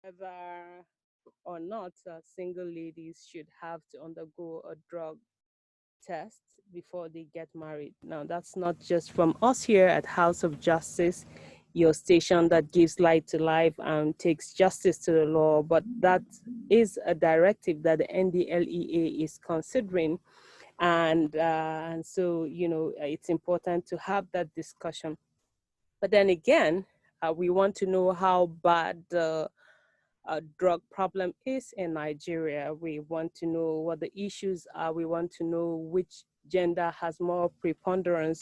whether or not single ladies should have to undergo a drug test before they get married. Now, that's not just from us here at House of Justice, your station that gives light to life and takes justice to the law, but that is a directive that the NDLEA is considering. And so, it's important to have that discussion. But then again, we want to know how bad the drug problem is in Nigeria. We want to know what the issues are. We want to know which gender has more preponderance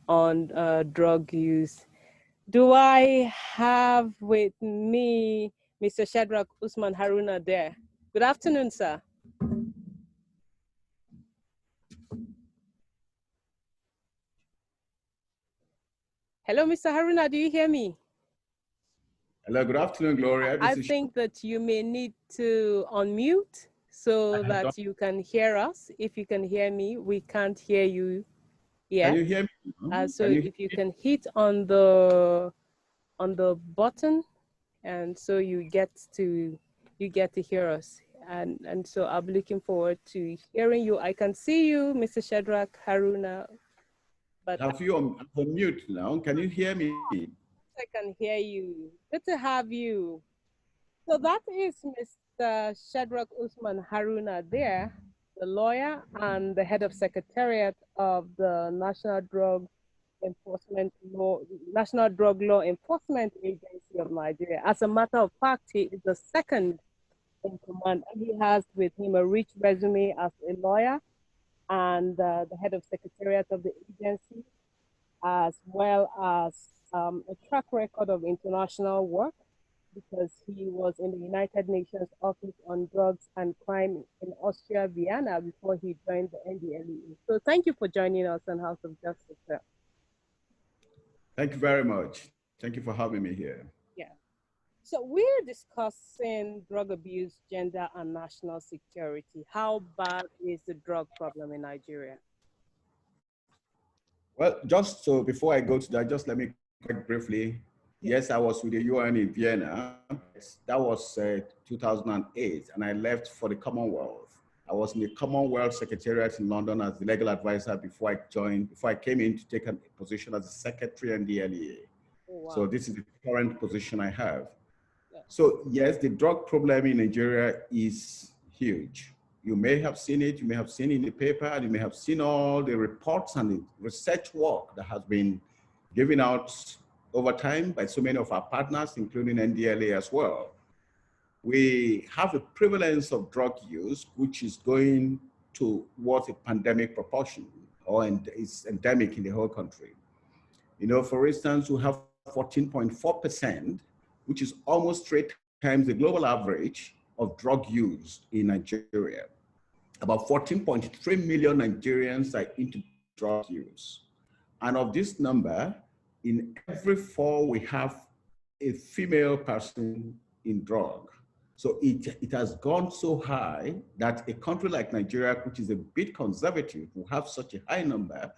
on drug use. Do I have with me Mr. Shadrach Usman Haruna there? Good afternoon, sir. Hello, Mr. Haruna, do you hear me? Hello, good afternoon, Gloria. I think that you may need to unmute so that you can hear us. If you can hear me, we can't hear you yet. Can you hear me? So if you can hit on the button, and so you get to hear us. And so I'll be looking forward to hearing you. I can see you, Mr. Shadrach Haruna. But have you on mute now? Can you hear me? I can hear you. Good to have you. So that is Mr. Shadrach Usman Haruna there, the lawyer and the head of secretariat of the National Drug Law Enforcement Agency of Nigeria. As a matter of fact, he is the second in command. He has with him a rich resume as a lawyer and the head of secretariat of the agency, as well as a track record of international work, because he was in the United Nations Office on Drugs and Crime in Austria, Vienna, before he joined the NDLEA. So thank you for joining us on House of Justice, sir. Thank you very much. Thank you for having me here. Yeah. So we're discussing drug abuse, gender, and national security. How bad is the drug problem in Nigeria? Well, just so before I go to that, just let me quite briefly. Yes, I was with the UN in Vienna. That was 2008, and I left for the Commonwealth. I was in the Commonwealth Secretariat in London as the legal advisor before I came in to take a position as a secretary in the LEA. Oh, wow. So this is the current position I have. Yeah. So yes, the drug problem in Nigeria is huge. You may have seen it, you may have seen it in the paper, and you may have seen all the reports and the research work that has been given out over time by so many of our partners, including NDLA as well. We have a prevalence of drug use, which is going towards a pandemic proportion, or it's endemic in the whole country. You know, for instance, we have 14.4%, which is almost 3 times the global average of drug use in Nigeria. About 14.3 million Nigerians are into drug use. And of this number, in every 4, we have a female person in drug. So it has gone so high that a country like Nigeria, which is a bit conservative, will have such a high number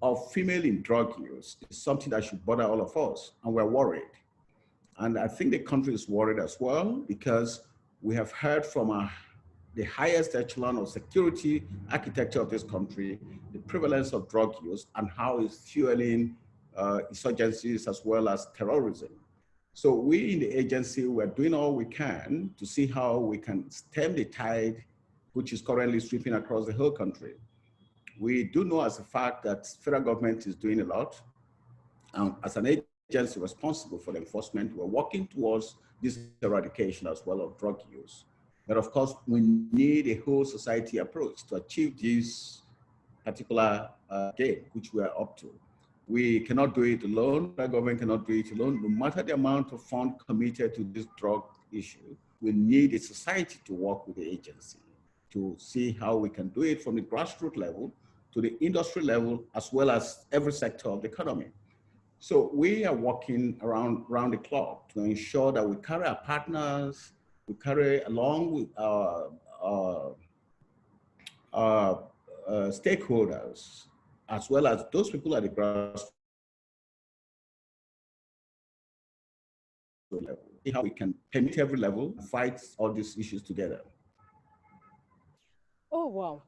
of female in drug use. Is something that should bother all of us, and we're worried. And I think the country is worried as well, because we have heard from the highest echelon of security architecture of this country, the prevalence of drug use and how it's fueling insurgencies as well as terrorism. So we in the agency, we're doing all we can to see how we can stem the tide, which is currently sweeping across the whole country. We do know as a fact that federal government is doing a lot. As an agency responsible for the enforcement, we're working towards this eradication as well of drug use. But of course, we need a whole society approach to achieve this particular game, which we are up to. We cannot do it alone. The government cannot do it alone. No matter the amount of fund committed to this drug issue, we need a society to work with the agency to see how we can do it from the grassroots level to the industry level, as well as every sector of the economy. So we are working around the clock to ensure that we carry our partners, we carry along with our stakeholders, as well as those people at the grassroots level, how we can permit every level, fight all these issues together. Oh, wow.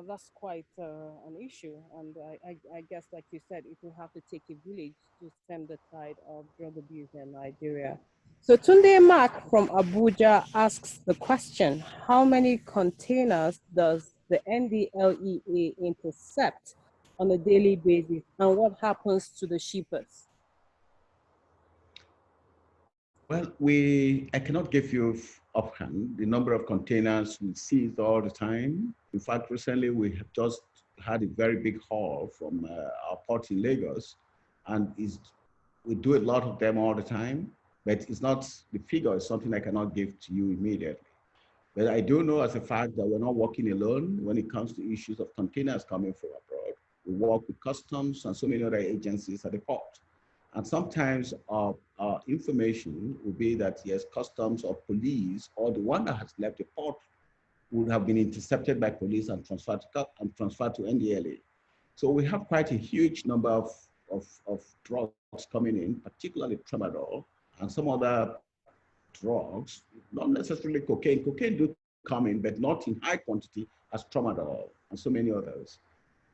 That's quite an issue. And I guess, like you said, it will have to take a village to stem the tide of drug abuse in Nigeria. So Tunde Mark from Abuja asks the question, how many containers does the NDLEA intercept on a daily basis, and what happens to the shippers? Well, I cannot give you offhand the number of containers we seize all the time. In fact, recently we have just had a very big haul from our port in Lagos, and we do a lot of them all the time, but it's not, the figure is something I cannot give to you immediately. But I do know as a fact that we're not working alone when it comes to issues of containers coming from abroad. We work with customs and so many other agencies at the port. And sometimes our information will be that, yes, customs or police or the one that has left the port would have been intercepted by police and transferred to NDLA. So we have quite a huge number of drugs coming in, particularly tramadol and some other drugs, not necessarily cocaine. Cocaine do come in, but not in high quantity as tramadol and so many others.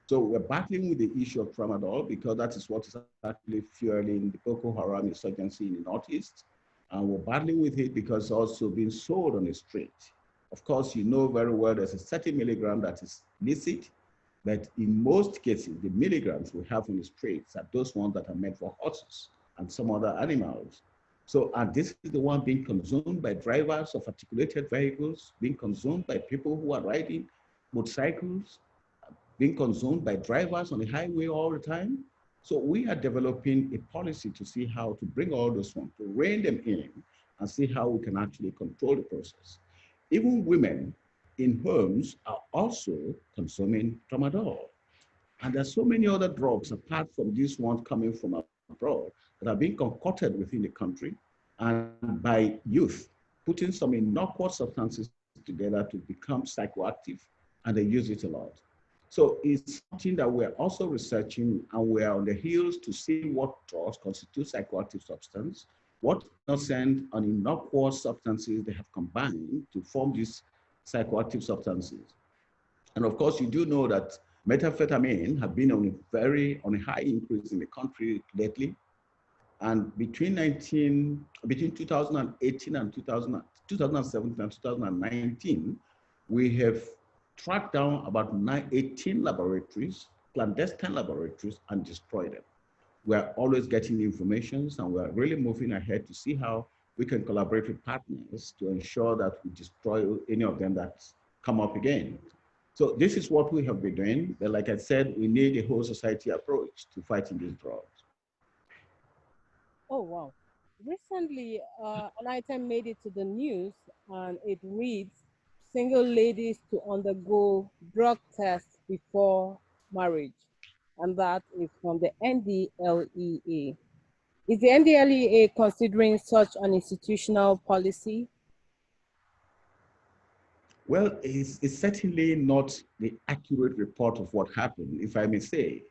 So we're battling with the issue of tramadol because that is what is actually fueling the Boko Haram insurgency in the Northeast. And we're battling with it because it's also being sold on the street. Of course, you know very well there's a certain milligram that is licit, but in most cases, the milligrams we have on the streets are those ones that are meant for horses and some other animals. So, and this is the one being consumed by drivers of articulated vehicles, being consumed by people who are riding motorcycles, being consumed by drivers on the highway all the time. So we are developing a policy to see how to bring all those ones, to rein them in and see how we can actually control the process. Even women in homes are also consuming tramadol. And there's so many other drugs apart from these ones coming from abroad that are being concocted within the country and by youth, putting some innocuous substances together to become psychoactive, and they use it a lot. So it's something that we're also researching, and we're on the heels to see what drugs constitute psychoactive substance, what innocent and innocuous substances they have combined to form these psychoactive substances. And of course, you do know that methamphetamine have been on a high increase in the country lately. And between 2018 and 2017 and 2019, we have tracked down about 18 laboratories, clandestine laboratories, and destroyed them. We're always getting information, and we're really moving ahead to see how we can collaborate with partners to ensure that we destroy any of them that come up again. So this is what we have been doing. But like I said, we need a whole society approach to fighting these drugs. Oh, wow. Recently, an item made it to the news, and it reads, single ladies to undergo drug tests before marriage. And that is from the NDLEA. Is the NDLEA considering such an institutional policy? Well, it's certainly not the accurate report of what happened, if I may say.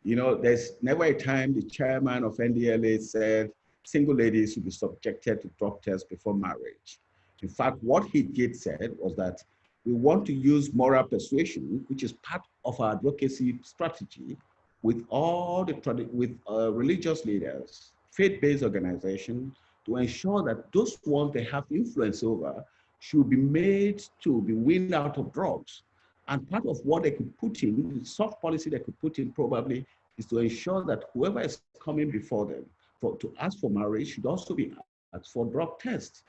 You know, there's never a time the chairman of NDLA said single ladies should be subjected to drug tests before marriage. In fact, what he did said was that we want to use moral persuasion, which is part of our advocacy strategy, with all the religious leaders, faith-based organizations, to ensure that those ones they have influence over should be made to be weaned out of drugs. And part of what they could put in, the soft policy they could put in probably, is to ensure that whoever is coming before them to ask for marriage should also be asked for drug tests.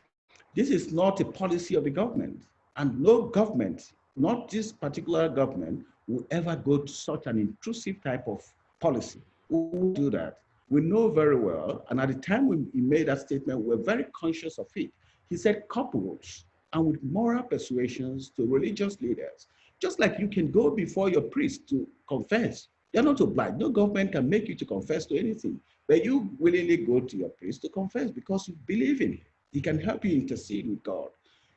This is not a policy of the government. And no government, not this particular government, will ever go to such an intrusive type of policy. We will do that. We know very well, and at the time he made that statement, we were very conscious of it. He said couples and with moral persuasions to religious leaders. Just like you can go before your priest to confess. You're not obliged. No government can make you to confess to anything. But you willingly go to your priest to confess because you believe in him. He can help you intercede with God.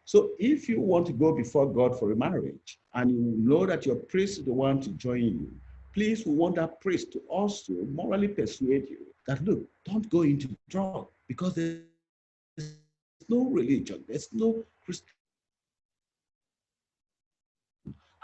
So if you want to go before God for a marriage and you know that your priest is the one to join you, please we want that priest to also morally persuade you that, look, don't go into drug because there's no religion, there's no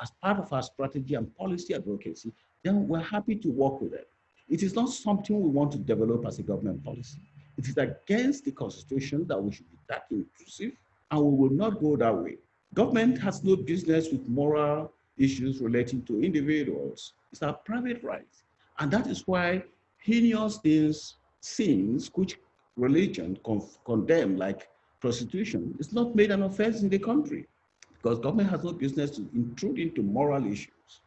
as part of our strategy and policy advocacy, then we're happy to work with it. It is not something we want to develop as a government policy. It is against the constitution that we should be that inclusive, and we will not go that way. Government has no business with moral issues relating to individuals. It's our private rights. And that is why heinous things, sins which religion condemn, like prostitution, is not made an offense in the country because government has no business to intrude into moral issues.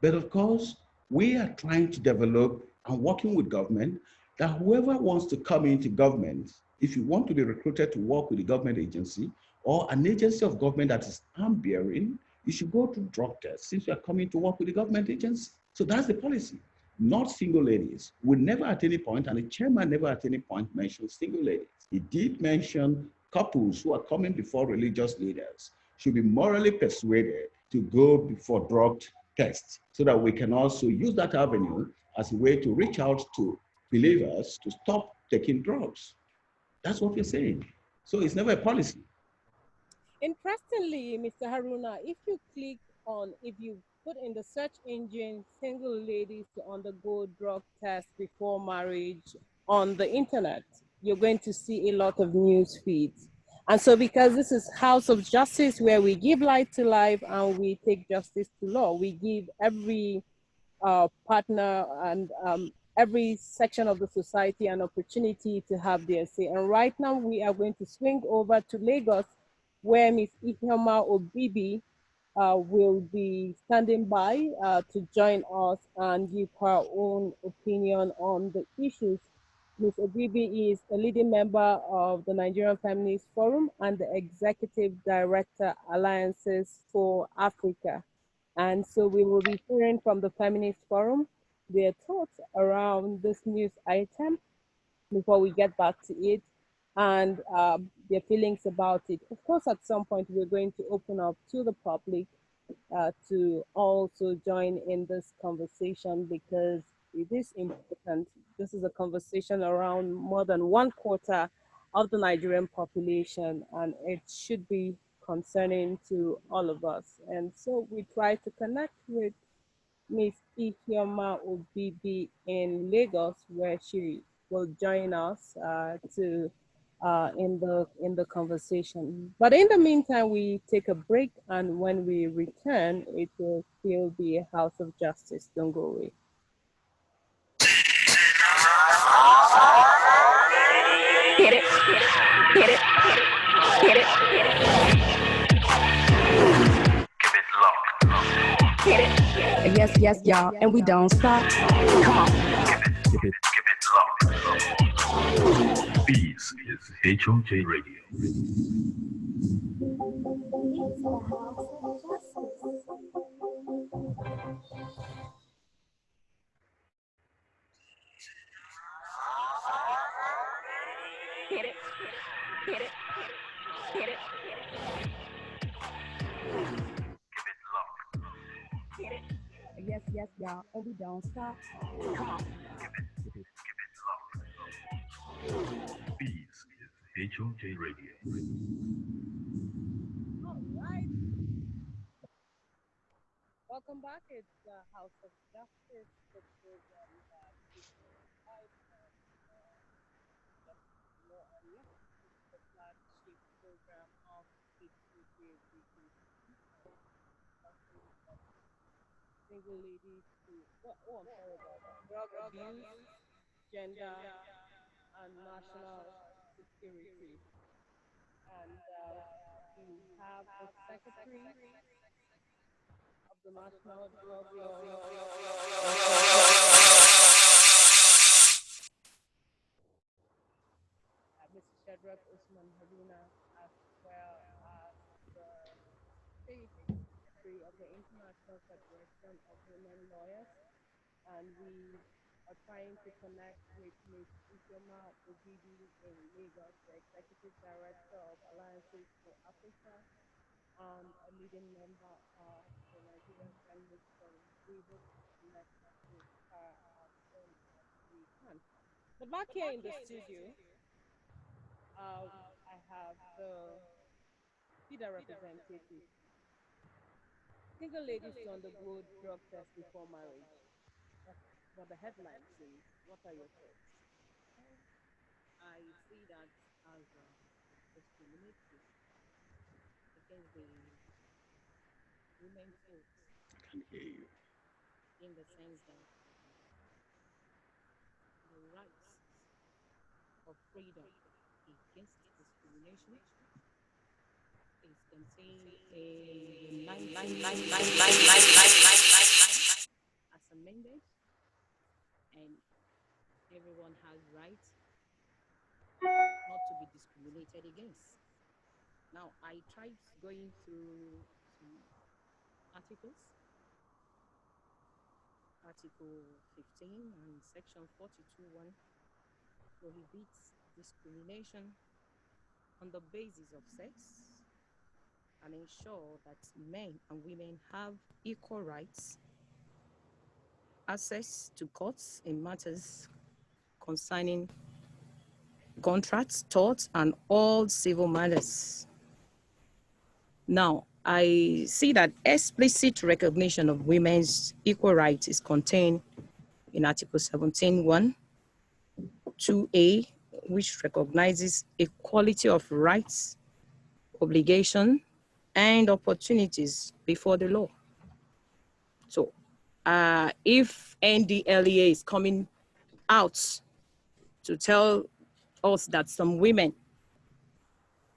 But of course, we are trying to develop and working with government that whoever wants to come into government, if you want to be recruited to work with the government agency or an agency of government that is arm bearing, you should go through drug tests since you are coming to work with the government agency. So that's the policy, not single ladies. We never at any point, and the chairman never at any point mentioned single ladies. He did mention couples who are coming before religious leaders should be morally persuaded to go before drug tests so that we can also use that avenue as a way to reach out to believers to stop taking drugs. That's what we're saying. So it's never a policy. Interestingly, Mr. Haruna, if you click on, if you put in the search engine single ladies to undergo drug test before marriage on the internet, you're going to see a lot of news feeds. And so, because this is House of Justice, where we give light to life and we take justice to law, we give every partner and every section of the society an opportunity to have their say. And right now, we are going to swing over to Lagos, where Ms. Ihioma Obibi will be standing by to join us and give her own opinion on the issues. Ms. Obibi is a leading member of the Nigerian Feminist Forum and the Executive Director, Alliances for Africa. And so we will be hearing from the Feminist Forum their thoughts around this news item before we get back to it and their feelings about it. Of course, at some point, we're going to open up to the public to also join in this conversation because it is important. This is a conversation around more than one quarter of the Nigerian population, and it should be concerning to all of us. And so we try to connect with Miss Ihioma Obibi in Lagos, where she will join us to in the conversation. But in the meantime, we take a break, and when we return, it will still be a House of Justice. Don't go away. Get it, get it, get it, keep it locked. Get it. Yes, yes, y'all, and we don't stop. Come on. Keep it locked. This is HOJ Radio. Get it, get it, get it. Keep it locked. Get it. Yes, yes, y'all, and we don't stop. Come on. Keep it locked. This is HOJ Radio. All right. Welcome back. It's the House of Justice, the program that is live on Justice Law. And yes, this is the flagship program of HOJ Radio. Discussing about single ladies to, I'm sorry about that, drug abuse, gender, and national security. And we have the Secretary of the National Drug Law, Mr. Shadrach Usman Haruna, as well as the State Secretary of the International Federation of Women Lawyers. And we are trying to connect with Ms. Ijeoma Obibi in Lagos, the Executive Director of Alliances for Africa and a leading member of the Nigerian Feminist Forum. We hope to connect with her as soon as we can. But back here in the studio, I have have the FIDA representative. Single ladies to undergo drug test before marriage. That's what the headline says. What are your thoughts? I see that as discriminatory against the women folks I can hear you. in the sense that the rights of freedom against discrimination is contained in the 1999 as amended, and everyone has rights not to be discriminated against. Now, I tried going through some articles, Article 15 and Section 42(1) prohibits discrimination on the basis of sex and ensure that men and women have equal rights, access to courts in matters concerning contracts, torts, and all civil matters. Now, I see that explicit recognition of women's equal rights is contained in Article 17(1), 2A, which recognizes equality of rights, obligation, and opportunities before the law. So if NDLEA is coming out to tell us that some women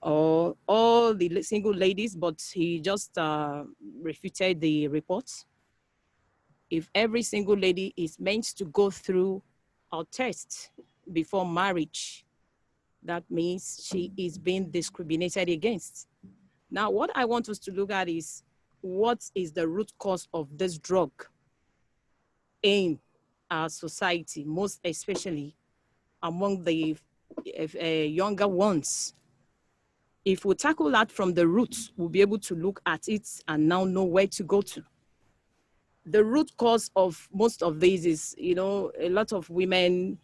or all the single ladies, but he just refuted the report. If every single lady is meant to go through a test before marriage, that means she is being discriminated against. Now, what I want us to look at is what is the root cause of this drug in our society, most especially among the younger ones. If we tackle that from the roots, we'll be able to look at it and now know where to go to. The root cause of most of these is, a lot of women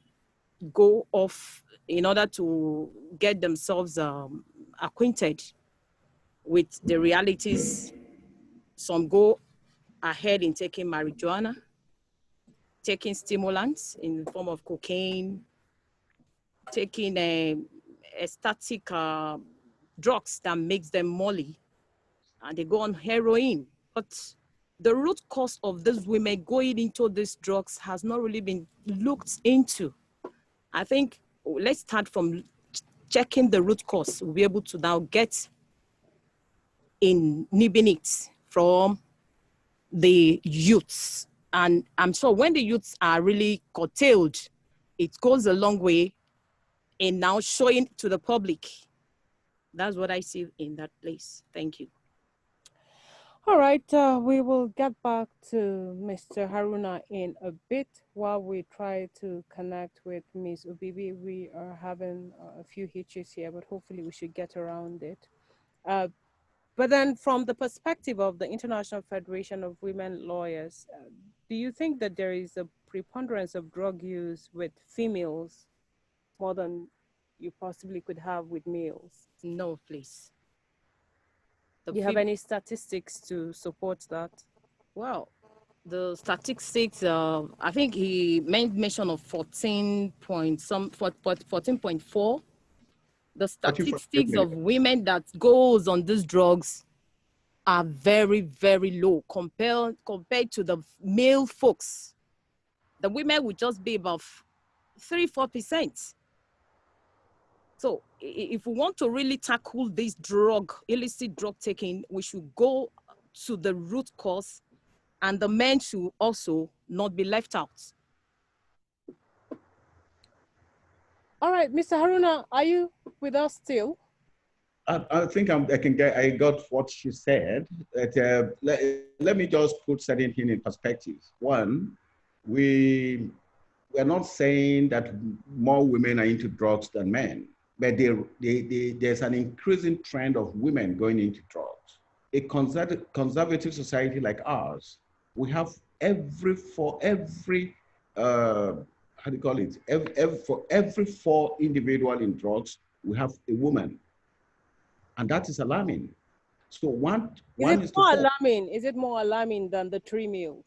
go off in order to get themselves acquainted with the realities. Some go ahead in taking marijuana, taking stimulants in the form of cocaine, taking static drugs that makes them molly, and they go on heroin. But the root cause of these women going into these drugs has not really been looked into. I think let's start from checking the root cause. We'll be able to now get in nibbing it from the youths. And I'm sure when the youths are really curtailed, it goes a long way in now showing to the public. That's what I see in that place. Thank you. All right, we will get back to Mr. Haruna in a bit while we try to connect with Ms. Ubibi. We are having a few hitches here, but hopefully we should get around it. But then from the perspective of the International Federation of Women Lawyers, do you think that there is a preponderance of drug use with females more than you possibly could have with males? No, please. Do you have any statistics to support that? Well, the statistics, I think he made mention of 14.4. The statistics of women that goes on these drugs are very, very low compared to the male folks. The women would just be about 3-4%. So if we want to really tackle this illicit drug taking, we should go to the root cause, and the men should also not be left out. All right, Mr. Haruna, are you with us still? I think I got what she said. That, let me just put certain things in perspective. One, we're not saying that more women are into drugs than men, but there's an increasing trend of women going into drugs. A conservative society like ours, we have for every for every 4 individuals in drugs, we have a woman. And that is alarming. So one Is it is to more fall. alarming? Is it more alarming than the 3 meals?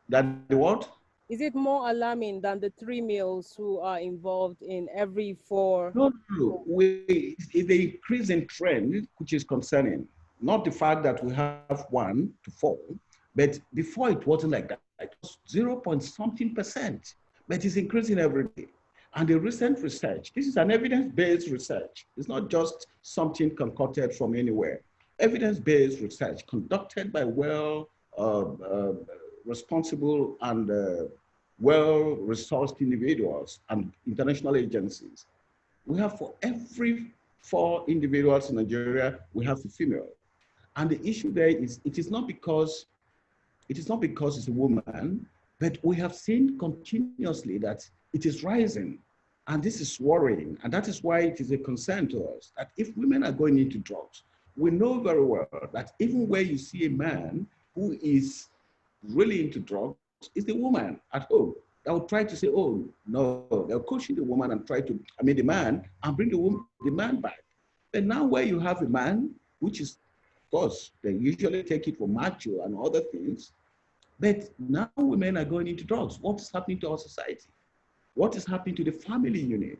That the what? Is it more alarming than the 3 meals who are involved in every 4? No, no, no. It's the increasing trend which is concerning. Not the fact that we have 1 to 4, but before it wasn't like that. It was 0 point something percent, but it's increasing every day. And the recent research, this is an evidence-based research. It's not just something concocted from anywhere. Evidence-based research conducted by responsible and well-resourced individuals and international agencies. We have for every 4 individuals in Nigeria, we have a female. And the issue there is it is not because it's a woman, but we have seen continuously that it is rising. And this is worrying. And that is why it is a concern to us that if women are going into drugs, we know very well that even where you see a man who is really into drugs, is the woman at home that will try to say, oh, no, they'll caution the woman and the man, and bring the man back. But now where you have a man, which is, of course, they usually take it for macho and other things, but now women are going into drugs. What is happening to our society? What is happening to the family unit?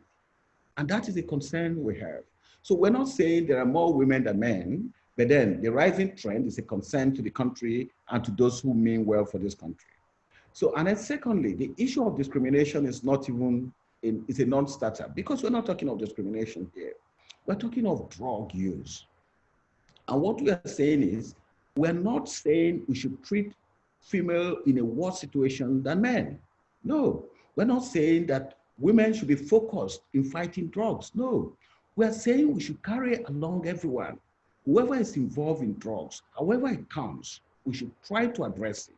And that is a concern we have. So we're not saying there are more women than men, but then the rising trend is a concern to the country and to those who mean well for this country. So, and then secondly, the issue of discrimination is not even, it's a non-starter because we're not talking of discrimination here. We're talking of drug use. And what we are saying is, we're not saying we should treat female in a worse situation than men. No, we're not saying that women should be focused in fighting drugs. No, we're saying we should carry along everyone. Whoever is involved in drugs, however it comes, we should try to address it.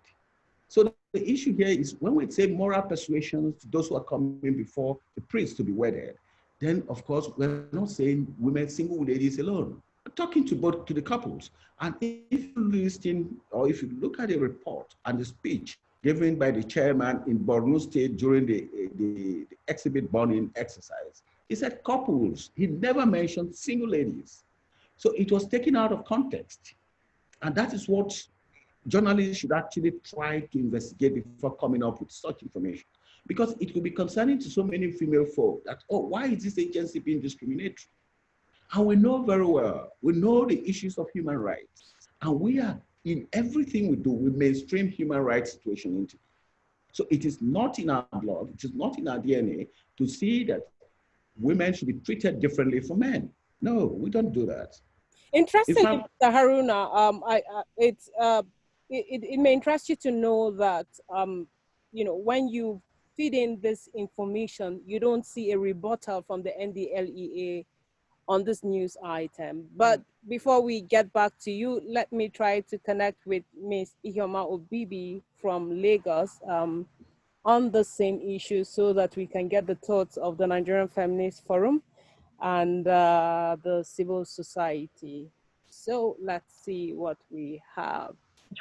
So the issue here is when we say moral persuasion to those who are coming before the priest to be wedded, then of course we're not saying women, single ladies alone. We're talking to both to the couples. And if you listen or if you look at the report and the speech given by the chairman in Borno State during the exhibit burning exercise, he said couples. He never mentioned single ladies. So it was taken out of context. And that is what journalists should actually try to investigate before coming up with such information. Because it could be concerning to so many female folk that, oh, why is this agency being discriminatory? And we know very well, we know the issues of human rights. And we are, in everything we do, we mainstream human rights situation into it. So it is not in our blood, it is not in our DNA to see that women should be treated differently from men. No, we don't do that. Interestingly, Mr. Haruna, it may interest you to know that when you feed in this information, you don't see a rebuttal from the NDLEA on this news item. But before we get back to you, let me try to connect with Ms. Ihioma Obibi from Lagos on the same issue so that we can get the thoughts of the Nigerian Feminist Forum and the civil society. So let's see what we have.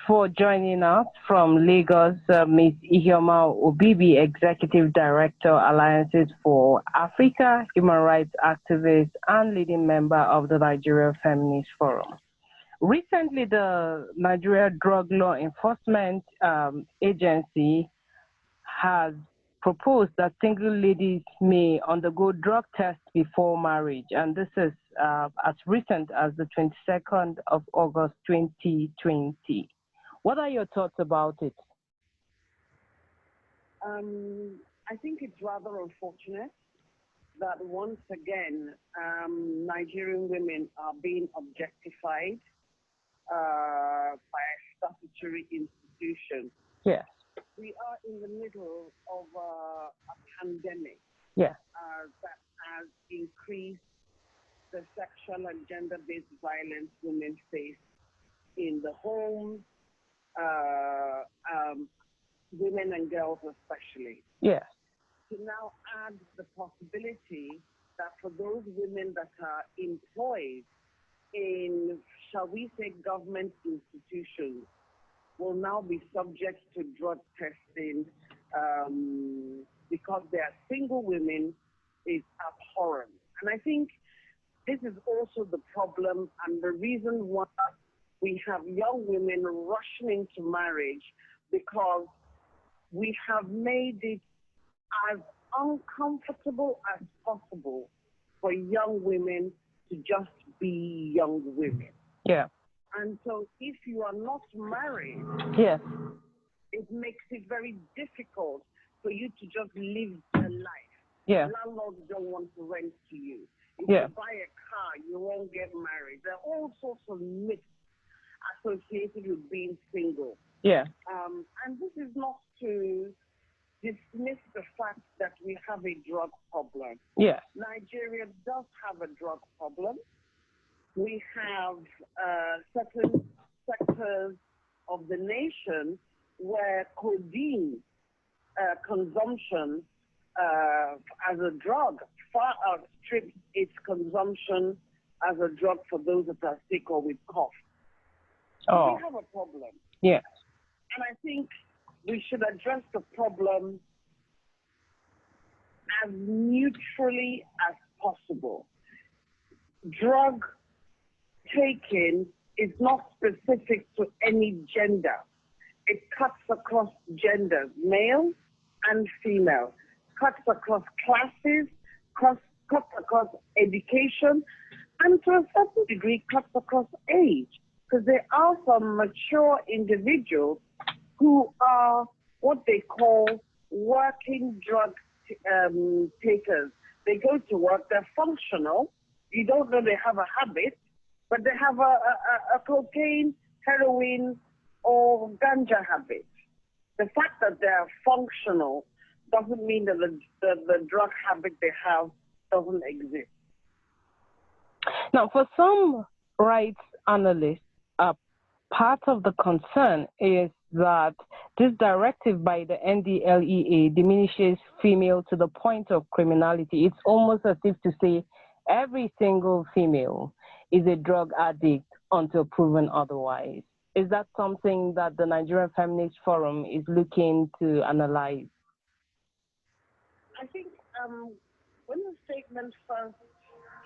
For joining us from Lagos, Ms. Ihioma Obibi, Executive Director, Alliances for Africa, human rights activist, and leading member of the Nigeria Feminist Forum. Recently, the Nigeria Drug Law Enforcement Agency has proposed that single ladies may undergo drug tests before marriage, and this is as recent as the 22nd of August 2020. What are your thoughts about it? I think it's rather unfortunate that once again Nigerian women are being objectified by a statutory institution. Yes. We are in the middle of a pandemic Yes. that has increased the sexual and gender-based violence women face in the home, women and girls especially. Yes. To now add the possibility that for those women that are employed in, shall we say, government institutions, will now be subject to drug testing because they are single women is abhorrent. And I think this is also the problem and the reason why we have young women rushing into marriage, because we have made it as uncomfortable as possible for young women to just be young women. Yeah. And so if you are not married, Yes. it makes it very difficult for you to just live a life. Yeah. Landlords don't want to rent to you. If Yeah. you buy a car, you won't get married. There are all sorts of myths associated with being single. Yeah. And this is not to dismiss the fact that we have a drug problem. Yeah. Nigeria does have a drug problem. We have certain sectors of the nation where codeine consumption as a drug far outstrips its consumption as a drug for those that are sick or with cough. Oh. We have a problem. Yeah. And I think we should address the problem as neutrally as possible. Drug taking is not specific to any gender. It cuts across genders, male and female, cuts across classes, cuts across education, and to a certain degree cuts across age. Because there are some mature individuals who are what they call working drug takers. They go to work, they're functional. You don't know they have a habit, but they have a cocaine, heroin, or ganja habit. The fact that they are functional doesn't mean that the drug habit they have doesn't exist. Now, for some rights analysts, part of the concern is that this directive by the NDLEA diminishes female to the point of criminality. It's almost as if to say every single female is a drug addict until proven otherwise. Is that something that the Nigerian Feminist Forum is looking to analyze? I think when the statement first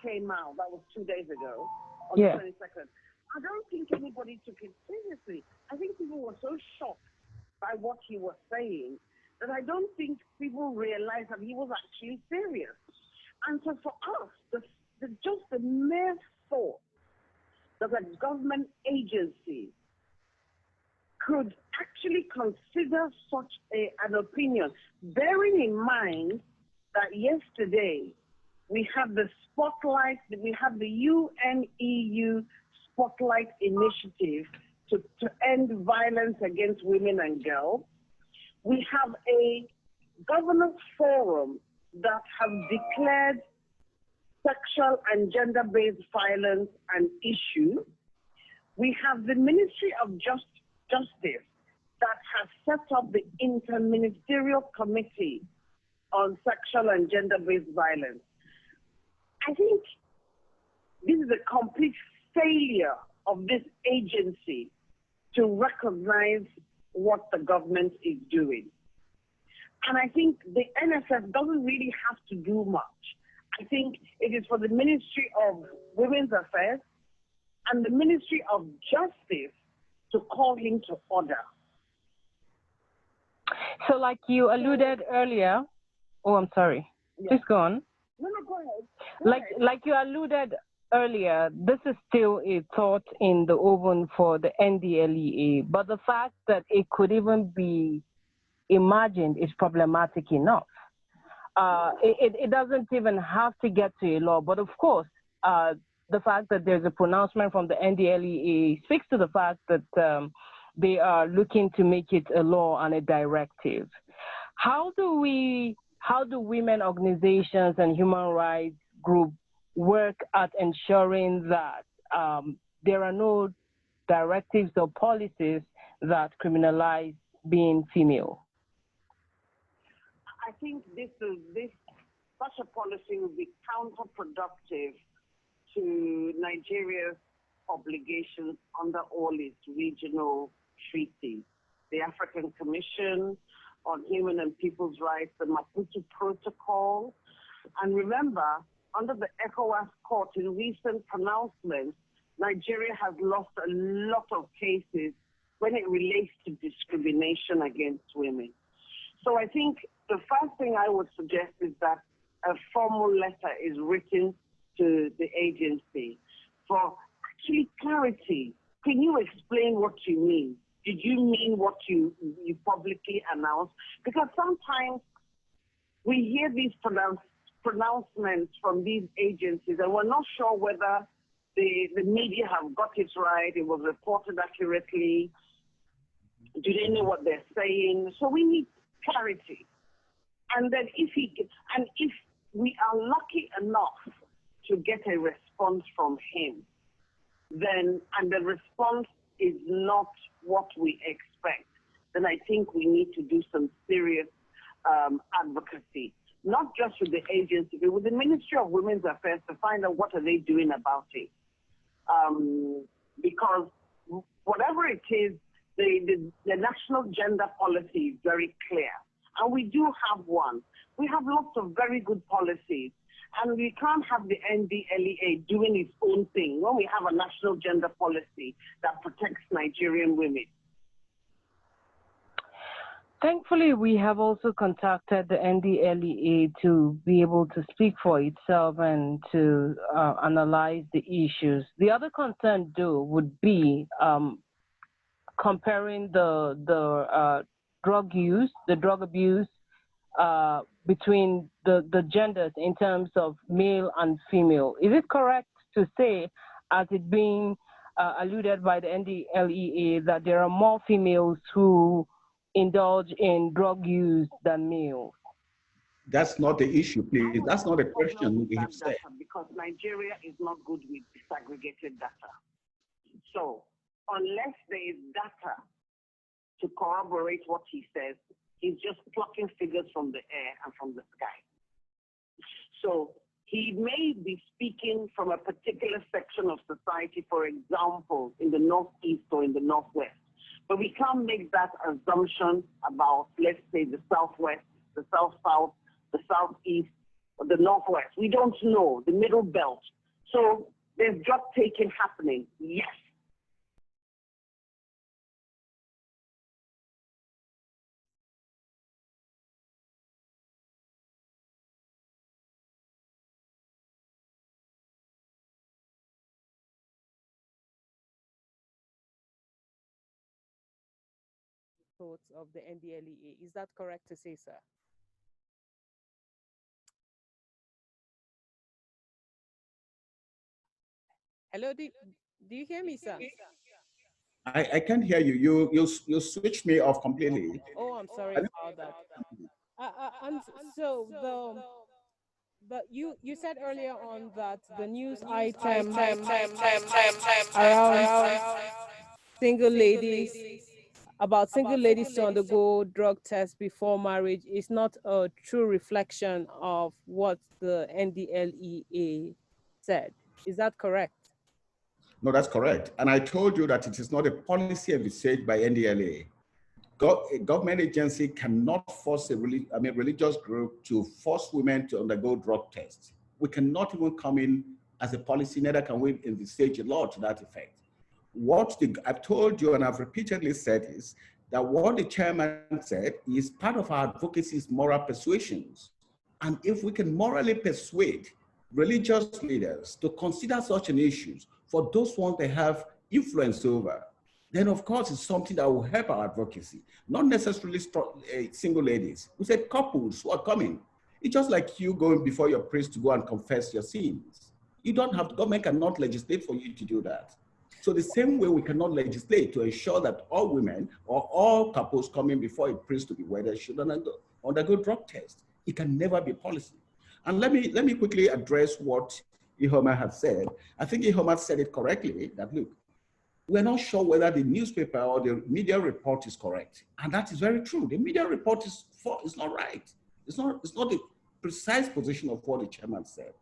came out, that was 2 days ago, on the 22nd, I don't think anybody took it seriously. I think people were so shocked by what he was saying that I don't think people realized that he was actually serious. And so for us, just the mere thought that a government agency could actually consider such an opinion, bearing in mind that yesterday we have the spotlight, we have the UN-EU Spotlight Initiative to end violence against women and girls. We have a governance forum that have declared sexual and gender-based violence an issue. We have the Ministry of Justice that has set up the Interministerial Committee on Sexual and Gender-Based Violence. I think this is a complete failure of this agency to recognize what the government is doing. And I think the NSF doesn't really have to do much. I think it is for the Ministry of Women's Affairs and the Ministry of Justice to call him to order. So like you alluded earlier, oh, I'm sorry. Yeah. Please go on. No, go ahead. Like you alluded earlier, this is still a thought in the oven for the NDLEA, but the fact that it could even be imagined is problematic enough. It doesn't even have to get to a law, but of course, the fact that there's a pronouncement from the NDLEA speaks to the fact that they are looking to make it a law and a directive. How do women organizations and human rights groups work at ensuring that there are no directives or policies that criminalize being female? I think such a policy would be counterproductive to Nigeria's obligations under all its regional treaties. The African Commission on Human and People's Rights, the Maputo Protocol. And remember, under the ECOWAS court in recent pronouncements, Nigeria has lost a lot of cases when it relates to discrimination against women. So I think the first thing I would suggest is that a formal letter is written to the agency for actually clarity. Can you explain what you mean? Did you mean what you publicly announced? Because sometimes we hear these pronouncements from these agencies and we're not sure whether the media have got it right, it was reported accurately, do they know what they're saying? So we need clarity. And then if we are lucky enough to get a response from him, then, and the response is not what we expect, then I think we need to do some serious advocacy, not just with the agency, but with the Ministry of Women's Affairs to find out what are they doing about it. Because whatever it is, the national gender policy is very clear. And we do have one. We have lots of very good policies. And we can't have the NDLEA doing its own thing when we have a national gender policy that protects Nigerian women. Thankfully, we have also contacted the NDLEA to be able to speak for itself and to analyze the issues. The other concern, though, would be comparing the drug use, the drug abuse between the genders in terms of male and female. Is it correct to say, as it being alluded by the NDLEA, that there are more females who indulge in drug use than males? That's not the issue, please. That's not the question we have said. Because Nigeria is not good with disaggregated data. So unless there is data to corroborate what he says, he's just plucking figures from the air and from the sky. So he may be speaking from a particular section of society, for example, in the Northeast or in the Northwest. But we can't make that assumption about, let's say, the Southwest, the South-South, the Southeast, or the Northwest. We don't know, the Middle Belt. So there's drug taking happening, yes. Thoughts of the NDLEA. Is that correct to say, sir? Hello, do you hear me, sir? I can't hear you. You switched me off completely. Oh, I'm sorry about that. And so but you said earlier on that the news item around single ladies, about single ladies to undergo drug tests before marriage is not a true reflection of what the NDLEA said. Is that correct? No, that's correct. And I told you that it is not a policy envisaged by NDLEA. A government agency cannot force a religious group to force women to undergo drug tests. We cannot even come in as a policy, neither can we envisage a law to that effect. I've told you and I've repeatedly said is that what the chairman said is part of our advocacy is moral persuasions. And if we can morally persuade religious leaders to consider such an issue for those ones they have influence over, then of course it's something that will help our advocacy, not necessarily single ladies. We said couples who are coming. It's just like you going before your priest to go and confess your sins. You don't have, government cannot legislate for you to do that. So the same way we cannot legislate to ensure that all women or all couples coming before a priest to be wedded should undergo drug tests. It can never be policy. And let me quickly address what Ihoma has said. I think Ihoma said it correctly, that look, we're not sure whether the newspaper or the media report is correct. And that is very true. The media report is not right. It's not the precise position of what the chairman said.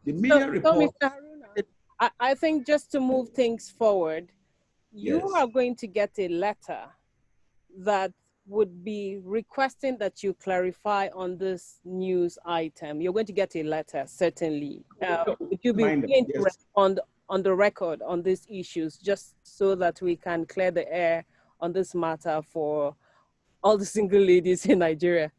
The media report. So Mr. Haruna, I think just to move things forward, you are going to get a letter that would be requesting that you clarify on this news item. You're going to get a letter, certainly. Would you be Mind them, willing to yes. respond on the record on these issues, just so that we can clear the air on this matter for all the single ladies in Nigeria?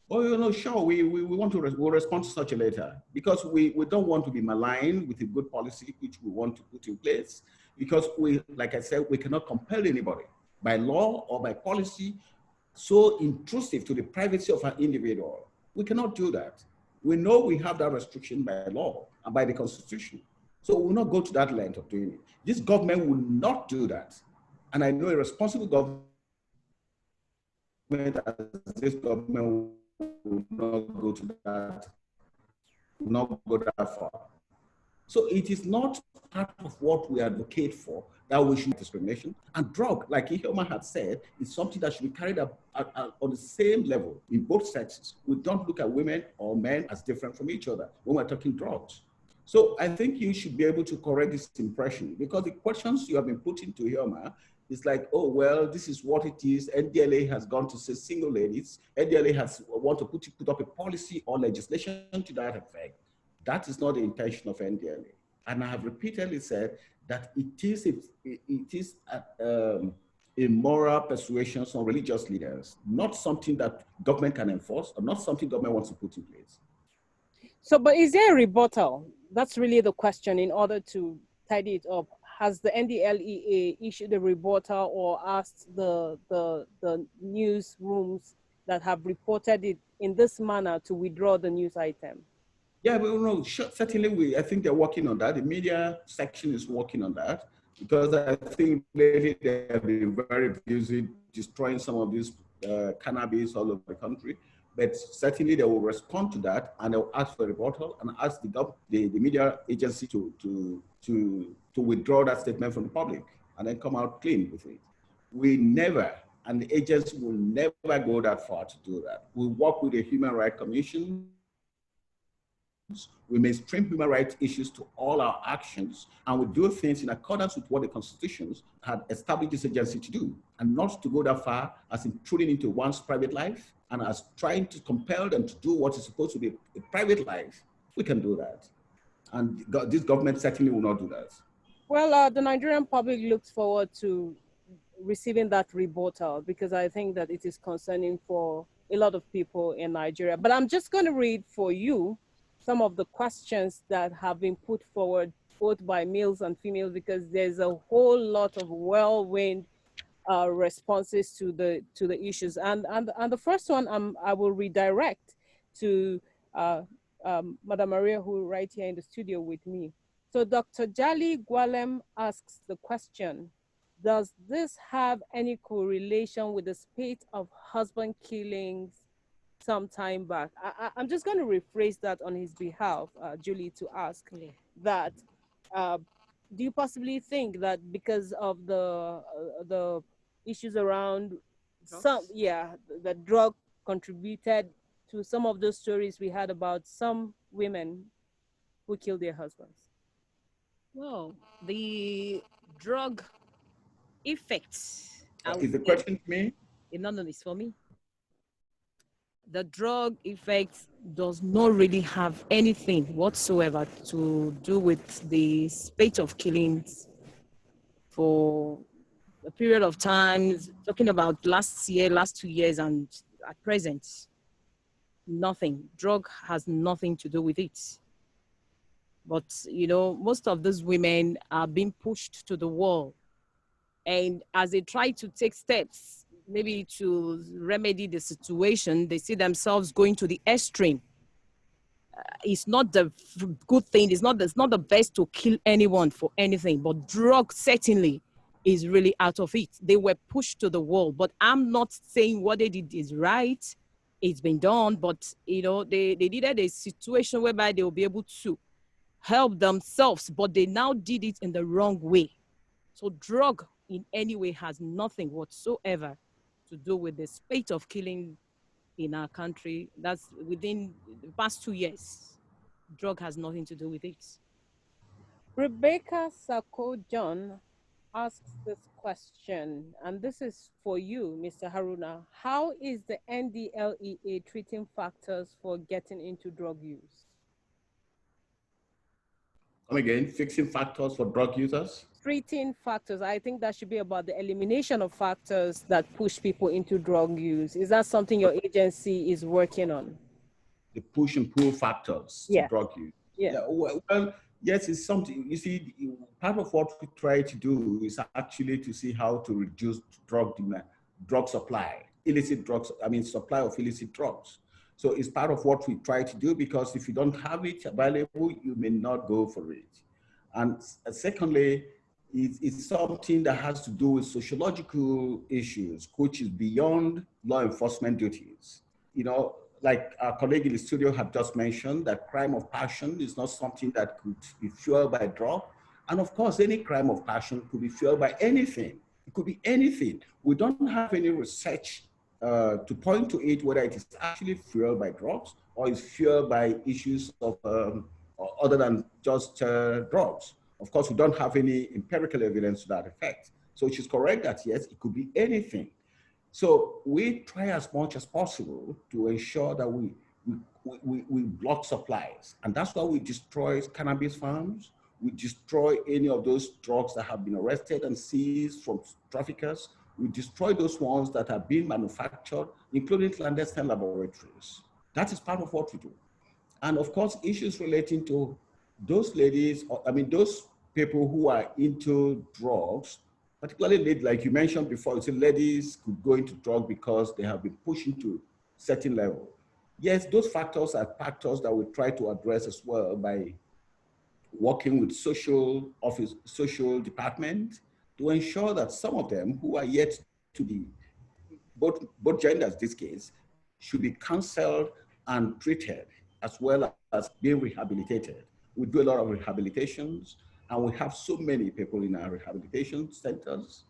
Oh, sure. We want to we'll respond to such a letter because we don't want to be maligned with a good policy which we want to put in place. Because like I said, we cannot compel anybody by law or by policy so intrusive to the privacy of an individual. We cannot do that. We know we have that restriction by law and by the Constitution. So we will not go to that length of doing it. This government will not do that. And I know a responsible government as this government will not go to that, will not go that far. So it is not part of what we advocate for that we should discrimination. And drug, like Ihoma had said, is something that should be carried out on the same level in both sexes. We don't look at women or men as different from each other when we're talking drugs. So I think you should be able to correct this impression because the questions you have been putting to Ihoma is like, oh, well, this is what it is. NDLA has gone to say single ladies. NDLA has want to put up a policy or legislation to that effect. That is not the intention of NDLA. And I have repeatedly said that it is a moral persuasion on religious leaders, not something that government can enforce or not something government wants to put in place. So, but is there a rebuttal? That's really the question in order to tidy it up. Has the NDLEA issued a rebuttal or asked the newsrooms that have reported it in this manner to withdraw the news item? Yeah, but no, certainly I think they're working on that. The media section is working on that because I think lately they have been very busy destroying some of these cannabis all over the country. But certainly they will respond to that and they'll ask for a rebuttal and ask the media agency to withdraw that statement from the public and then come out clean with it. We never, and the agency will never go that far to do that. We work with the Human Rights Commission. We mainstream human rights issues to all our actions, and we do things in accordance with what the constitutions had established this agency to do, and not to go that far as intruding into one's private life and as trying to compel them to do what is supposed to be a private life. We can do that. And this government certainly will not do that. Well, the Nigerian public looks forward to receiving that rebuttal because I think that it is concerning for a lot of people in Nigeria. But I'm just going to read for you some of the questions that have been put forward both by males and females because there's a whole lot of whirlwind responses to the issues. And the first one I will redirect to Madam Maria, who right here in the studio with me. So Dr. Jali Gwalem asks the question, does this have any correlation with the spate of husband killings some time back? I'm just going to rephrase that on his behalf, Julie, to ask that, do you possibly think that because of the issues around drugs? The drug contributed to some of those stories we had about some women who killed their husbands? Well, the drug effects. Is the question to me? No, it's for me. The drug effects does not really have anything whatsoever to do with the spate of killings for a period of time, talking about last year, last 2 years, and at present. Nothing. Drug has nothing to do with it. But, most of these women are being pushed to the wall. And as they try to take steps, maybe to remedy the situation, they see themselves going to the extreme. It's not the good thing. It's not the best to kill anyone for anything. But drug certainly is really out of it. They were pushed to the wall. But I'm not saying what they did is right. It's been done. But, they needed a situation whereby they will be able to help themselves. But they now did it in the wrong way. So drug in any way has nothing whatsoever to do with the spate of killing in our country. That's within the past 2 years. Drug has nothing to do with it. Rebecca Sako John asks this question, and this is for you, Mr. Haruna. How is the NDLEA treating factors for getting into drug use? Come again, fixing factors for drug users? Treating factors. I think that should be about the elimination of factors that push people into drug use. Is that something your agency is working on? The push and pull factors to Yeah. drug use. Yeah. Yeah, well, yes, it's something. You see, part of what we try to do is actually to see how to reduce drug demand, drug supply, illicit drugs. I mean, supply of illicit drugs. So it's part of what we try to do, because if you don't have it available, you may not go for it. And secondly, it's something that has to do with sociological issues, which is beyond law enforcement duties. You know, like our colleague in the studio have just mentioned, that crime of passion is not something that could be fueled by drug. And of course, any crime of passion could be fueled by anything. It could be anything. We don't have any research to point to it, whether it is actually fueled by drugs or is fueled by issues of other than just drugs. Of course, we don't have any empirical evidence to that effect. So it is correct that yes, it could be anything. So we try as much as possible to ensure that we block supplies. And that's why we destroy cannabis farms. We destroy any of those drugs that have been arrested and seized from traffickers. We destroy those ones that are being manufactured, including clandestine laboratories. That is part of what we do. And of course, issues relating to those ladies, I mean, those people who are into drugs, particularly like you mentioned before, you said ladies could go into drug because they have been pushing to certain level. Yes, those factors are factors that we try to address as well by working with social office, social department to ensure that some of them who are yet to be, both genders in this case, should be counseled and treated as well as being rehabilitated. We do a lot of rehabilitations, and we have so many people in our rehabilitation centers.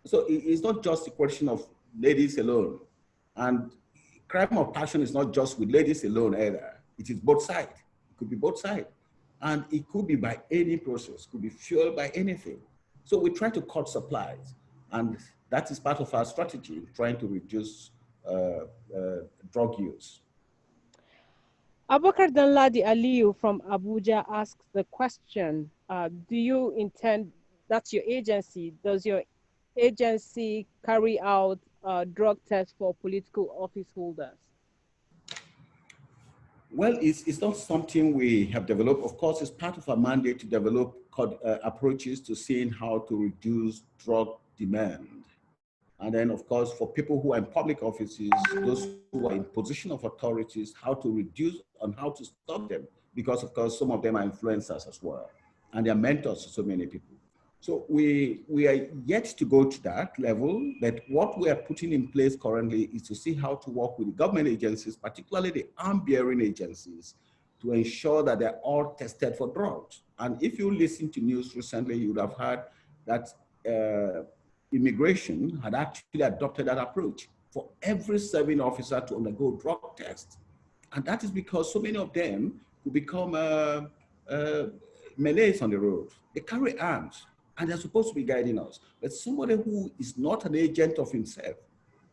So it's not just a question of ladies alone. And crime of passion is not just with ladies alone either. It is both sides. It could be both sides. And it could be by any process, could be fueled by anything. So we try to cut supplies. And that is part of our strategy, trying to reduce drug use. Abubakar Danladi Aliyu from Abuja asks the question, do you intend, that's your agency, does your agency carry out drug tests for political office holders? Well, it's not something we have developed. Of course, it's part of our mandate to develop approaches to seeing how to reduce drug demand. And then, of course, for people who are in public offices, those who are in position of authorities, how to reduce and how to stop them. Because, of course, some of them are influencers as well. And they're mentors to so many people. So we are yet to go to that level, but what we are putting in place currently is to see how to work with the government agencies, particularly the arm-bearing agencies, to ensure that they're all tested for drugs. And if you listen to news recently, you would have heard that immigration had actually adopted that approach for every serving officer to undergo drug tests. And that is because so many of them who become melees on the road. They carry arms and they're supposed to be guiding us. But somebody who is not an agent of himself,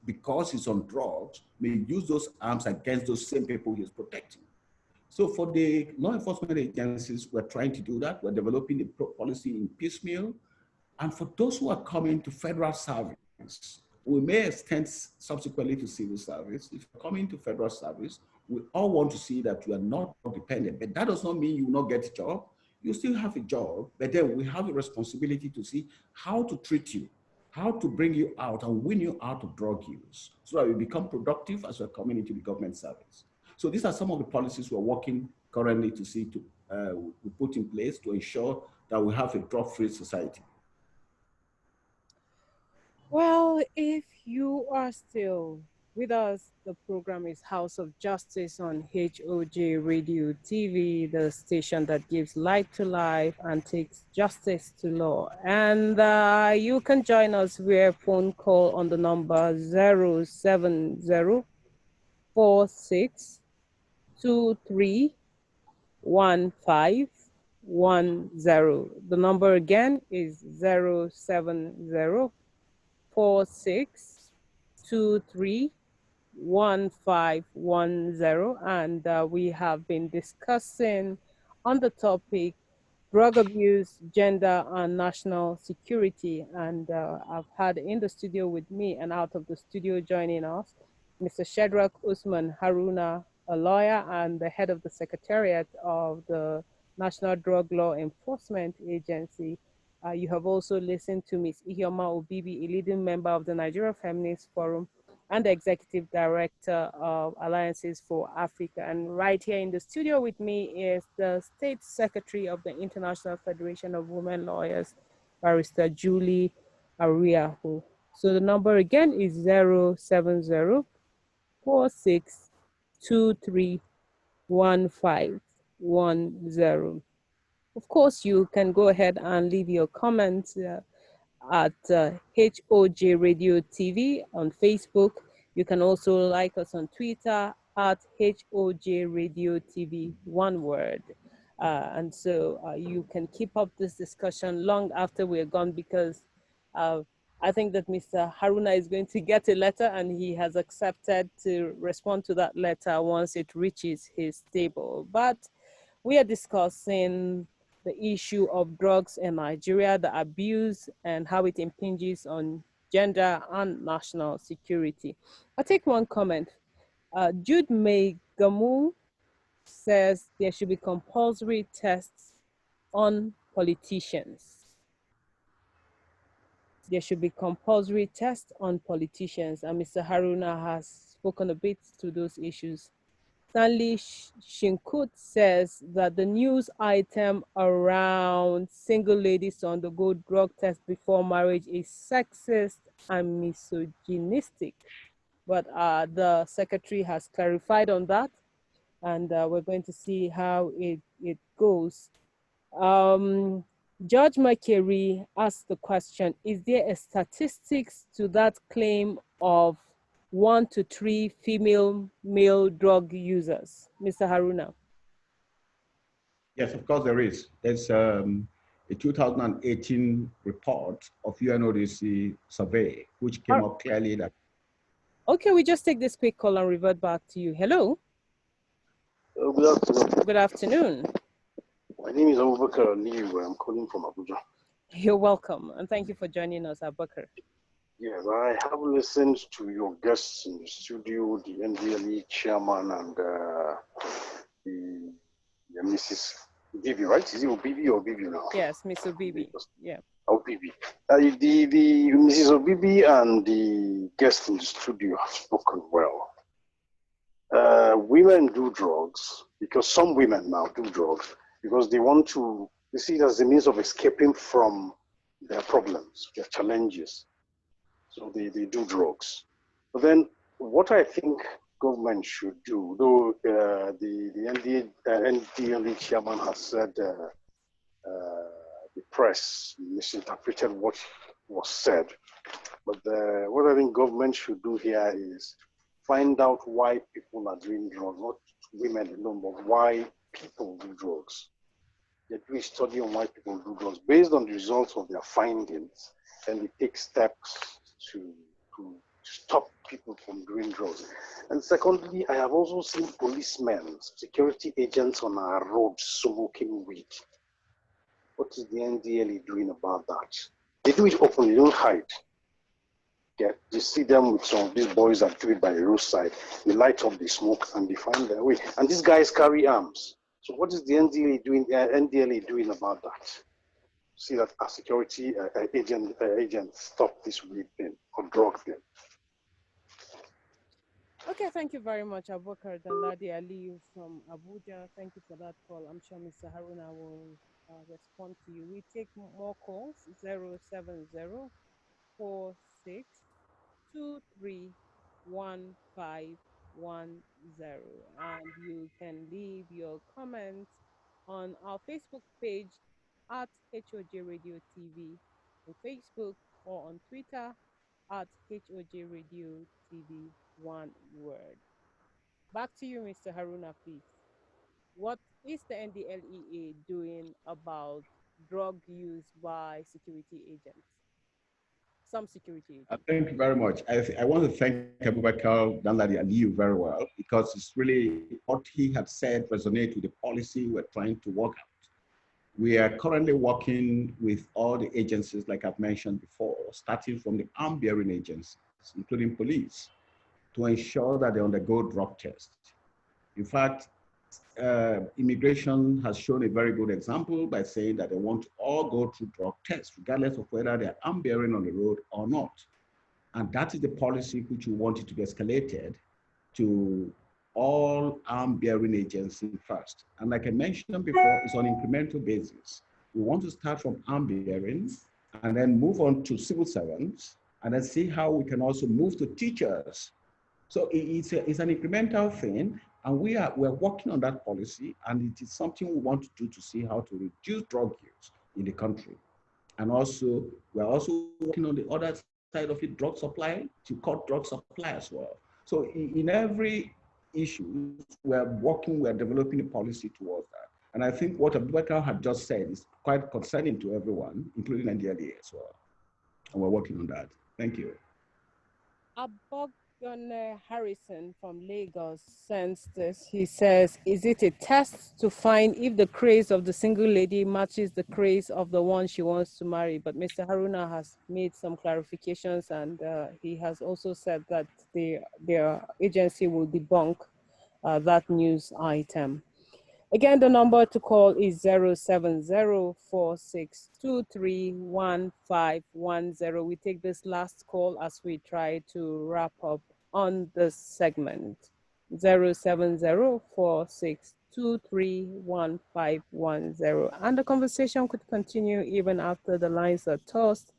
because he's on drugs, may use those arms against those same people he's protecting. So for the law enforcement agencies, we're trying to do that. We're developing the policy in piecemeal. And for those who are coming to federal service, we may extend subsequently to civil service. If you're coming to federal service, we all want to see that you are not dependent, but that does not mean you will not get a job. You still have a job, but then we have a responsibility to see how to treat you, how to bring you out and win you out of drug use so that you become productive as you're coming into the government service. So these are some of the policies we're working currently to see to we put in place to ensure that we have a drug-free society. Well, if you are still with us, the program is House of Justice on HOJ Radio TV, the station that gives light to life and takes justice to law. And you can join us via phone call on the number 070462315 The number again is 07046231510, and we have been discussing on the topic drug abuse, gender, and national security. And I've had in the studio with me and out of the studio joining us Mr. Shedrack Usman Haruna, a lawyer and the head of the Secretariat of the National Drug Law Enforcement Agency. You have also listened to Ms. Ihioma Obibi, a leading member of the Nigeria Feminist Forum and the executive director of Alliances for Africa. And right here in the studio with me is the state secretary of the International Federation of Women Lawyers, Barrister Julie Ariahu. So the number again is 07046231510. Of course, you can go ahead and leave your comments at HOJ Radio TV on Facebook. You can also like us on Twitter at HOJ Radio TV, one word. And so you can keep up this discussion long after we're gone, because I think that Mr. Haruna is going to get a letter and he has accepted to respond to that letter once it reaches his table. But we are discussing the issue of drugs in Nigeria, the abuse, and how it impinges on gender and national security. I'll take one comment. Jude May Gamu says there should be compulsory tests on politicians. There should be compulsory tests on politicians, and Mr. Haruna has spoken a bit to those issues. Stanley Shinkut says that the news item around single ladies to undergo drug test before marriage is sexist and misogynistic. But the secretary has clarified on that, and we're going to see how it goes. George McCary asked the question, is there a statistics to that claim of 1 to 3 female male drug users? Mr. Haruna. Yes, of course there is. There's a 2018 report of UNODC survey, which came up clearly that. Okay, we just take this quick call and revert back to you. Hello. Good afternoon. Good afternoon. My name is Abubakar Aliyu. I'm calling from Abuja. You're welcome, and thank you for joining us, Abubakar. Yes, I have listened to your guests in the studio, the NDLE chairman and the Mrs. Bibi, right? Is it Obibi or Bibi now? Yes, Miss Obibi. Yeah. Obibi. The Mrs. Obibi and the guests in the studio have spoken well. Women do drugs because some women now do drugs because they see it as a means of escaping from their problems, their challenges. So they do drugs. But then what I think government should do, though the NDLE chairman has said the press misinterpreted what was said, but what I think government should do here is find out why people are doing drugs, not women alone, but why people do drugs. They do a study on why people do drugs. Based on the results of their findings, then they take steps to stop people from doing drugs. And secondly, I have also seen policemen, security agents on our roads smoking weed. What is the NDLE doing about that? They do it openly, they don't hide. You see them with some of these boys that do it by the roadside. They light up the smoke and they find their way. And these guys carry arms. So what is the NDLE doing about that? See that a security agent stop this weed thing or drug thing. Okay, thank you very much, Abubakar Danladi Aliyu from Abuja. Thank you for that call. I'm sure Mr. Haruna will respond to you. We take more calls, 07046231510. And you can leave your comments on our Facebook page at HOJ Radio TV on Facebook or on Twitter at HOJ Radio TV, one word. Back to you, Mr. Haruna, please. What is the NDLEA doing about drug use by security agents? Some security agents. Thank you very much. I want to thank Abubakar Danladi Aliyu very well because it's really what he had said resonates with the policy we're trying to work out. We are currently working with all the agencies, like I've mentioned before, starting from the arm-bearing agencies, including police, to ensure that they undergo drug tests. In fact, immigration has shown a very good example by saying that they want to all go through drug tests, regardless of whether they're arm-bearing on the road or not. And that is the policy which we wanted to be escalated to all arm-bearing agencies first. And like I mentioned before, it's on incremental basis. We want to start from arm-bearing and then move on to civil servants and then see how we can also move to teachers. So it's an incremental thing, and we're working on that policy, and it is something we want to do to see how to reduce drug use in the country. And also, we're also working on the other side of it, drug supply, to cut drug supply as well. So in every issue, we're developing a policy towards that. And I think what Abubakar had just said is quite concerning to everyone, including NDLEA as well. And we're working on that. Thank you. Abogun Harrison from Lagos sends this. He says, is it a test to find if the craze of the single lady matches the craze of the one she wants to marry? But Mr. Haruna has made some clarifications, and he has also said that their agency will debunk that news item. Again, the number to call is 07046231510. We take this last call as we try to wrap up on this segment. 07046231510. And the conversation could continue even after the lines are tossed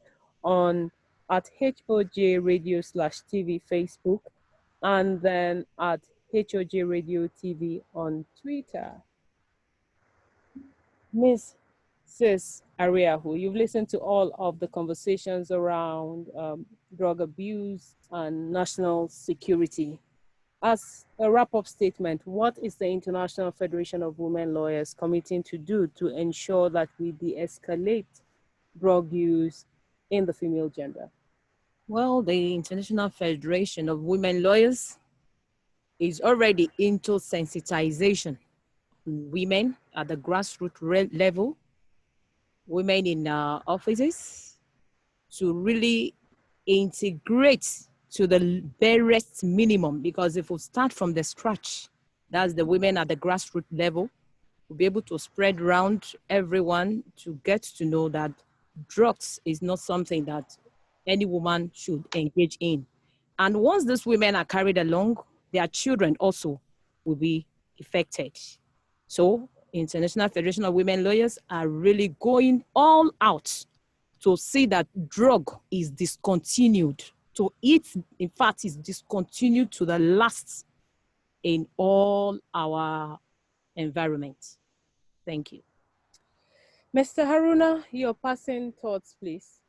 on at HOJ Radio/TV Facebook, and then at HOJ Radio TV on Twitter. Ms. Sis Ariahu, you've listened to all of the conversations around drug abuse and national security. As a wrap-up statement, what is the International Federation of Women Lawyers committing to do to ensure that we de-escalate drug use in the female gender? Well, the International Federation of Women Lawyers is already into sensitization on women at the grassroots level, women in offices, to really integrate to the barest minimum. Because if we start from the scratch, that's the women at the grassroots level, we'll be able to spread around everyone to get to know that drugs is not something that any woman should engage in. And once these women are carried along, their children also will be affected. So International Federation of Women Lawyers are really going all out to see that drug is discontinued. So it, in fact, is discontinued to the last in all our environment. Thank you. Mr. Haruna, your passing thoughts, please.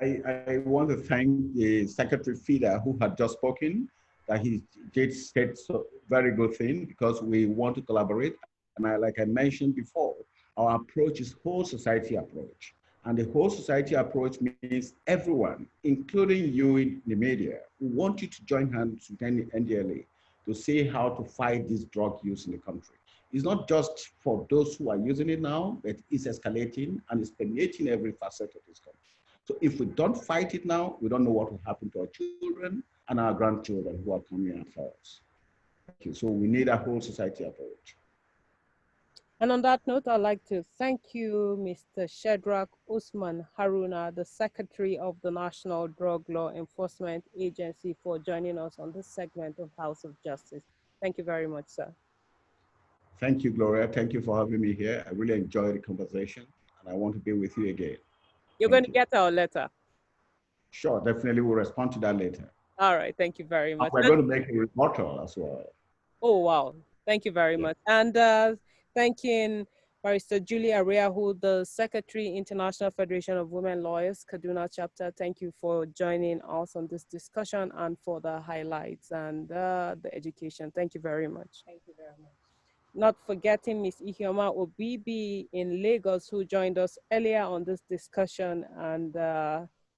I want to thank the Secretary FIDA who had just spoken, that he did said so very good thing because we want to collaborate. And like I mentioned before, our approach is whole society approach. And the whole society approach means everyone, including you in the media, we want you to join hands with NDLA to see how to fight this drug use in the country. It's not just for those who are using it now, but it's escalating and it's permeating every facet of this country. So if we don't fight it now, we don't know what will happen to our children and our grandchildren who are coming after us. Thank you. So we need a whole society approach. And on that note, I'd like to thank you, Mr. Shedrack Usman Haruna, the Secretary of the National Drug Law Enforcement Agency, for joining us on this segment of House of Justice. Thank you very much, sir. Thank you, Gloria. Thank you for having me here. I really enjoyed the conversation, and I want to be with you again. You're going to get our letter. Sure, definitely we'll respond to that later. All right, thank you very much. We're going to make a rebuttal as well. Oh, wow. Thank you very much. And thanking Barrister Julie Ariahu, the Secretary, International Federation of Women Lawyers, Kaduna chapter. Thank you for joining us on this discussion and for the highlights and the education. Thank you very much. Thank you very much. Not forgetting Ms. Ihioma Obibi in Lagos, who joined us earlier on this discussion and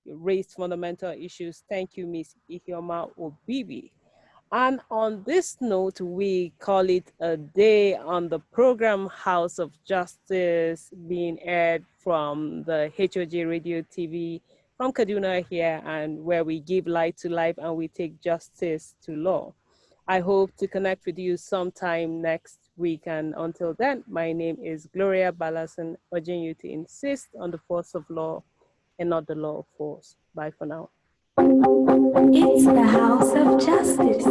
raised fundamental issues. Thank you, Ms. Ihioma Obibi. And on this note, we call it a day on the program House of Justice, being aired from the HOJ Radio TV from Kaduna here, and where we give light to life and we take justice to law. I hope to connect with you sometime next week. And until then, my name is Gloria Balasan, urging you to insist on the force of law and not the law of force. Bye for now. It's the House of Justice.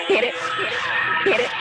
Get it.